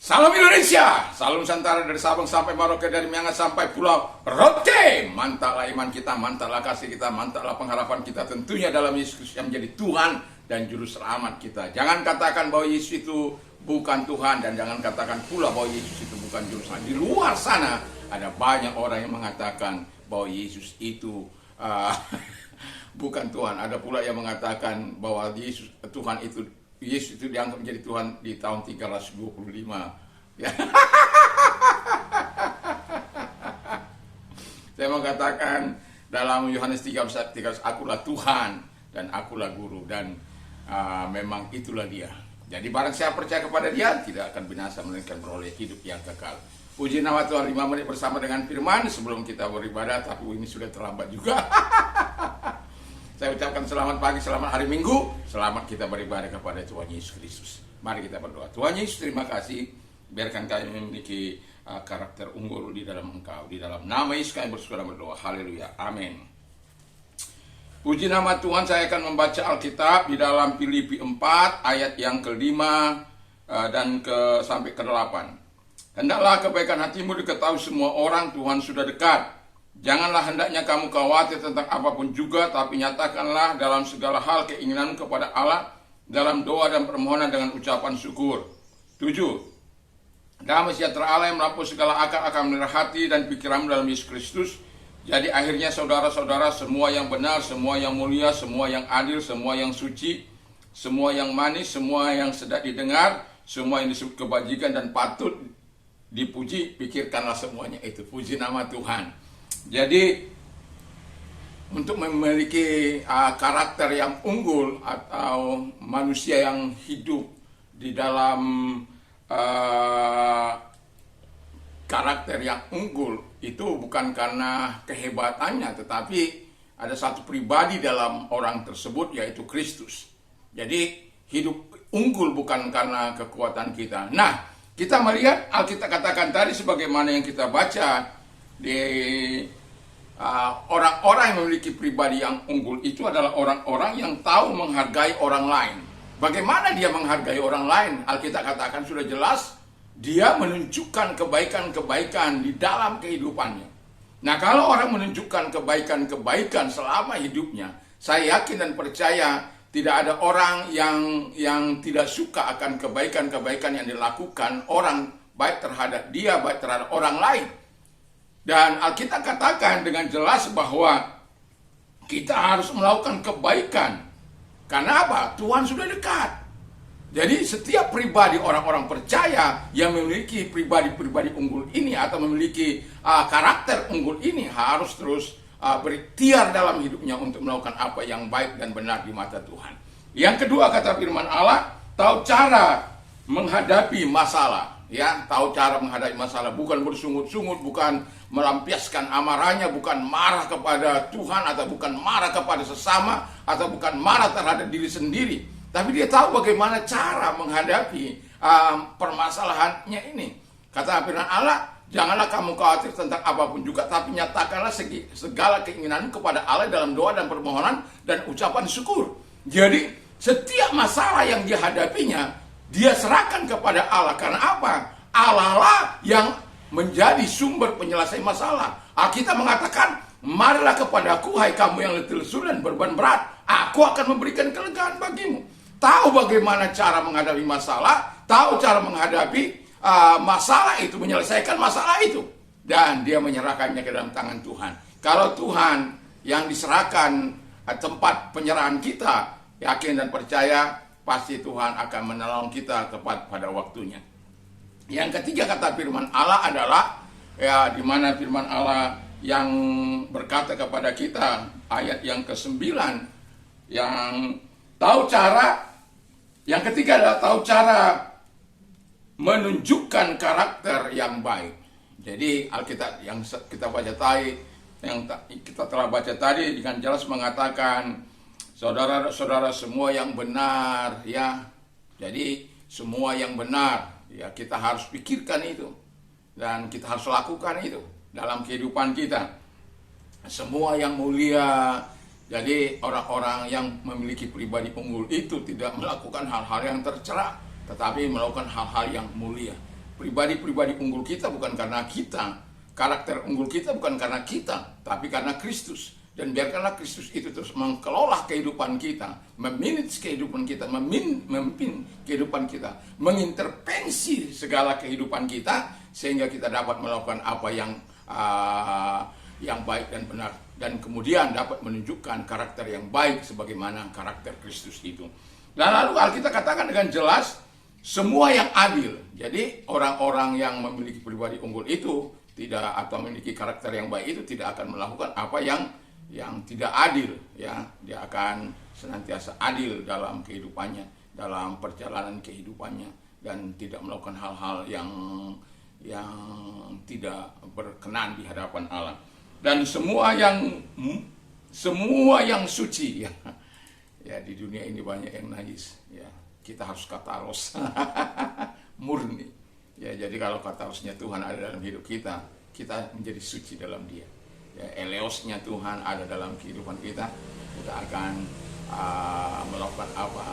Salam Indonesia, salam Nusantara dari Sabang sampai Merauke, dari Miangas sampai Pulau Rote. Mantaplah iman kita, mantaplah kasih kita, mantaplah pengharapan kita tentunya dalam Yesus yang menjadi Tuhan dan Juru Selamat kita. Jangan katakan bahwa Yesus itu bukan Tuhan, dan jangan katakan pula bahwa Yesus itu bukan Juru Selamat. Di luar sana ada banyak orang yang mengatakan bahwa Yesus itu bukan Tuhan. Ada pula yang mengatakan bahwa Yesus itu dianggap menjadi Tuhan di tahun 325. Ya. Saya mengatakan dalam Yohanes 13, akulah Tuhan dan akulah guru, dan memang itulah dia. Jadi barang siapa percaya kepada dia tidak akan binasa melainkan beroleh hidup yang kekal. Puji nama Tuhan. 5 menit bersama dengan firman sebelum kita beribadah, tapi ini sudah terlambat juga. Saya ucapkan selamat pagi, selamat hari Minggu, selamat kita beribadah kepada Tuhan Yesus Kristus. Mari kita berdoa. Tuhan Yesus, terima kasih, biarkan kami memiliki karakter unggul di dalam Engkau. Di dalam nama Yesus kami bersyukur dan berdoa. Haleluya, amin. Puji nama Tuhan. Saya akan membaca Alkitab di dalam Filipi 4 ayat yang ke-5 dan sampai ke-8. Hendaklah kebaikan hatimu diketahui semua orang, Tuhan sudah dekat. Janganlah hendaknya kamu khawatir tentang apapun juga, tapi nyatakanlah dalam segala hal keinginanmu kepada Allah dalam doa dan permohonan dengan ucapan syukur. 7. Damai sejahtera Allah yang melampaui segala akal akan memelihara hati dan pikiranmu dalam Yesus Kristus. Jadi akhirnya saudara-saudara, semua yang benar, semua yang mulia, semua yang adil, semua yang suci, semua yang manis, semua yang sedap didengar, semua yang disebut kebajikan dan patut dipuji, pikirkanlah semuanya itu. Puji nama Tuhan. Jadi untuk memiliki karakter yang unggul atau manusia yang hidup di dalam karakter yang unggul itu bukan karena kehebatannya, tetapi ada satu pribadi dalam orang tersebut, yaitu Kristus. Jadi hidup unggul bukan karena kekuatan kita. Nah, kita melihat Alkitab katakan tadi sebagaimana yang kita baca di orang-orang yang memiliki pribadi yang unggul itu adalah orang-orang yang tahu menghargai orang lain. Bagaimana dia menghargai orang lain? Alkitab katakan sudah jelas, dia menunjukkan kebaikan-kebaikan di dalam kehidupannya. Nah, kalau orang menunjukkan kebaikan-kebaikan selama hidupnya, saya yakin dan percaya tidak ada orang yang tidak suka akan kebaikan-kebaikan yang dilakukan orang, baik terhadap dia, baik terhadap orang lain. Dan Alkitab katakan dengan jelas bahwa kita harus melakukan kebaikan. Karena apa? Tuhan sudah dekat. Jadi setiap pribadi orang-orang percaya yang memiliki pribadi-pribadi unggul ini atau memiliki karakter unggul ini harus terus berikhtiar dalam hidupnya untuk melakukan apa yang baik dan benar di mata Tuhan. Yang kedua, kata firman Allah, tahu cara menghadapi masalah. Ya, tahu cara menghadapi masalah, bukan bersungut-sungut, bukan melampiaskan amarahnya, bukan marah kepada Tuhan, atau bukan marah kepada sesama, atau bukan marah terhadap diri sendiri, tapi dia tahu bagaimana cara menghadapi permasalahannya ini. Kata firman Allah, janganlah kamu khawatir tentang apapun juga, tapi nyatakanlah segala keinginan kepada Allah dalam doa dan permohonan dan ucapan syukur. Jadi setiap masalah yang dia hadapinya, dia serahkan kepada Allah. Karena apa? Allah lah yang menjadi sumber penyelesaian masalah. Alkitab mengatakan, marilah kepadaku hai kamu yang letih lesu dan beban berat, aku akan memberikan kelegaan bagimu. Tahu bagaimana cara menghadapi masalah, tahu cara menghadapi masalah itu, menyelesaikan masalah itu, dan dia menyerahkannya ke dalam tangan Tuhan. Kalau Tuhan yang diserahkan tempat penyerahan kita, yakin dan percaya pasti Tuhan akan menolong kita tepat pada waktunya. Yang ketiga, kata firman Allah adalah, ya, di mana firman Allah yang berkata kepada kita, ayat yang ke-9, yang tahu cara, yang ketiga adalah tahu cara menunjukkan karakter yang baik. Jadi Alkitab yang kita baca tadi, yang kita telah baca tadi dengan jelas mengatakan, saudara-saudara semua yang benar, ya. Jadi semua yang benar, ya, kita harus pikirkan itu dan kita harus lakukan itu dalam kehidupan kita. Semua yang mulia. Jadi orang-orang yang memiliki pribadi unggul itu tidak melakukan hal-hal yang tercela, tetapi melakukan hal-hal yang mulia. Pribadi-pribadi unggul kita bukan karena kita, karakter unggul kita bukan karena kita, tapi karena Kristus. Dan biarkanlah Kristus itu terus mengelola kehidupan kita, memanage kehidupan kita, memimpin kehidupan kita, mengintervensi segala kehidupan kita, sehingga kita dapat melakukan apa yang baik dan benar, dan kemudian dapat menunjukkan karakter yang baik sebagaimana karakter Kristus itu. Dan lalu Alkitab katakan dengan jelas, semua yang adil. Jadi orang-orang yang memiliki pribadi unggul itu tidak, atau memiliki karakter yang baik itu tidak akan melakukan apa yang tidak adil, ya. Dia akan senantiasa adil dalam kehidupannya, dalam perjalanan kehidupannya, dan tidak melakukan hal-hal yang tidak berkenan di hadapan Allah. Dan semua yang suci, ya. Ya, di dunia ini banyak yang najis, ya. Kita harus kataros murni. Ya, jadi kalau katarosnya Tuhan ada dalam hidup kita, kita menjadi suci dalam Dia. Ya, eleosnya Tuhan ada dalam kehidupan kita, kita akan melakukan apa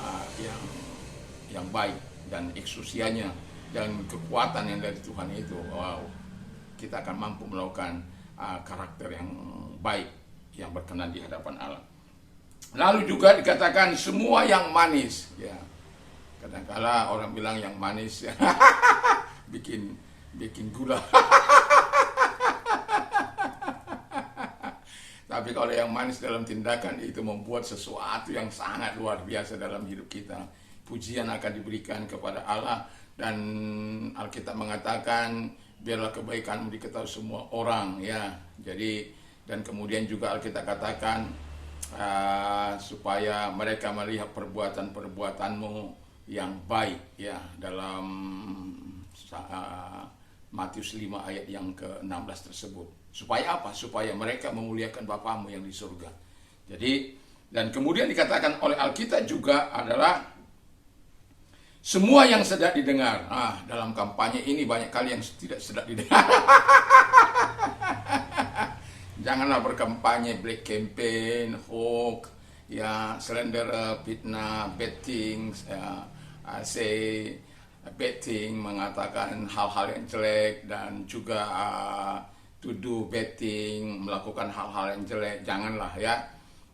yang baik, dan eksusianya dan kekuatan yang dari Tuhan itu, wow, kita akan mampu melakukan karakter yang baik, yang berkenan di hadapan Allah. Lalu juga dikatakan semua yang manis, ya. Kadang-kala orang bilang yang manis ya, bikin gula. Tapi kalau yang manis dalam tindakan itu membuat sesuatu yang sangat luar biasa dalam hidup kita. Pujian akan diberikan kepada Allah, dan Alkitab mengatakan biarlah kebaikanmu diketahui semua orang, ya. Jadi, dan kemudian juga Alkitab katakan supaya mereka melihat perbuatan-perbuatanmu yang baik, ya, dalam Matius 5 ayat yang ke-16 tersebut. Supaya apa? Supaya mereka memuliakan Bapamu yang di surga. Jadi, dan kemudian dikatakan oleh Alkitab juga adalah semua yang sedap didengar. Dalam kampanye ini banyak kali yang tidak sedap didengar. Janganlah berkampanye black campaign, hoax, ya, slander, fitnah, bad things, ya, betting, mengatakan hal-hal yang jelek, dan juga tuduh betting, melakukan hal-hal yang jelek. Janganlah, ya.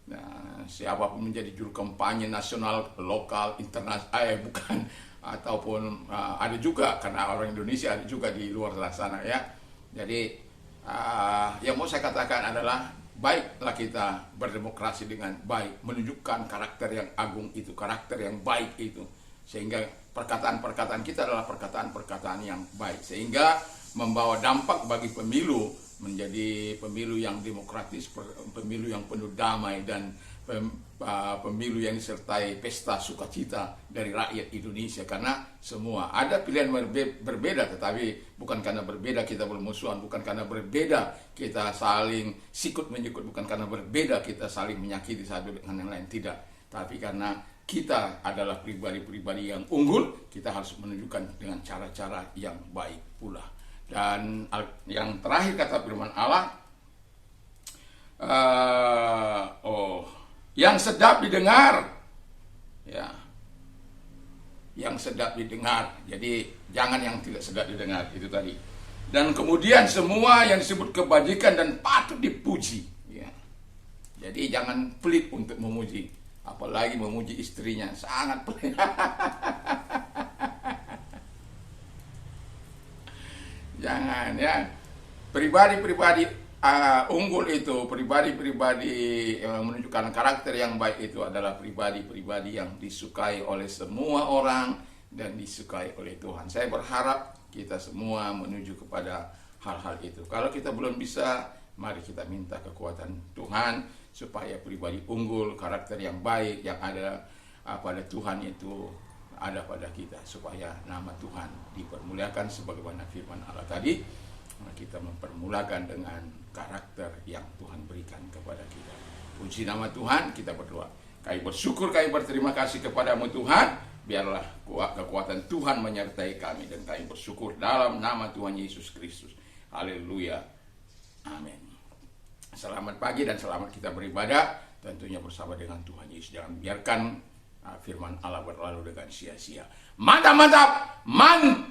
Nah, siapapun menjadi juru kampanye nasional, lokal, internasional, bukan, ataupun ada juga, karena orang Indonesia ada juga di luar sana, ya. Jadi yang mau saya katakan adalah baiklah kita berdemokrasi dengan baik, menunjukkan karakter yang agung itu, karakter yang baik itu, sehingga perkataan-perkataan kita adalah perkataan-perkataan yang baik, sehingga membawa dampak bagi pemilu menjadi pemilu yang demokratis, pemilu yang penuh damai, dan pemilu yang disertai pesta sukacita dari rakyat Indonesia. Karena semua ada pilihan berbeda, tetapi bukan karena berbeda kita bermusuhan, bukan karena berbeda kita saling sikut menyikut, bukan karena berbeda kita saling menyakiti satu dengan yang lain, tidak. Tapi karena kita adalah pribadi-pribadi yang unggul, kita harus menunjukkan dengan cara-cara yang baik pula. Dan yang terakhir kata firman Allah, yang sedap didengar, ya, yang sedap didengar. Jadi jangan yang tidak sedap didengar, itu tadi. Dan kemudian semua yang disebut kebajikan dan patut dipuji, ya. Jadi jangan pelit untuk memuji, apalagi memuji istrinya, sangat pelit. Jangan, ya. Pribadi-pribadi unggul itu, pribadi-pribadi yang menunjukkan karakter yang baik itu adalah pribadi-pribadi yang disukai oleh semua orang dan disukai oleh Tuhan. Saya berharap kita semua menuju kepada hal-hal itu. Kalau kita belum bisa, mari kita minta kekuatan Tuhan supaya pribadi unggul, karakter yang baik yang ada pada Tuhan itu ada pada kita, supaya nama Tuhan dipermuliakan sebagaimana firman Allah tadi. Kita mempermulakan dengan karakter yang Tuhan berikan kepada kita. Puji nama Tuhan, kita berdoa. Kami bersyukur, kami berterima kasih kepadamu Tuhan. Biarlah kekuatan Tuhan menyertai kami, dan kami bersyukur dalam nama Tuhan Yesus Kristus. Haleluya. Amin. Selamat pagi dan selamat kita beribadah, tentunya bersama dengan Tuhan Yesus. Jangan biarkan firman Allah berlalu dengan sia-sia. Mantap, mantap, mantap.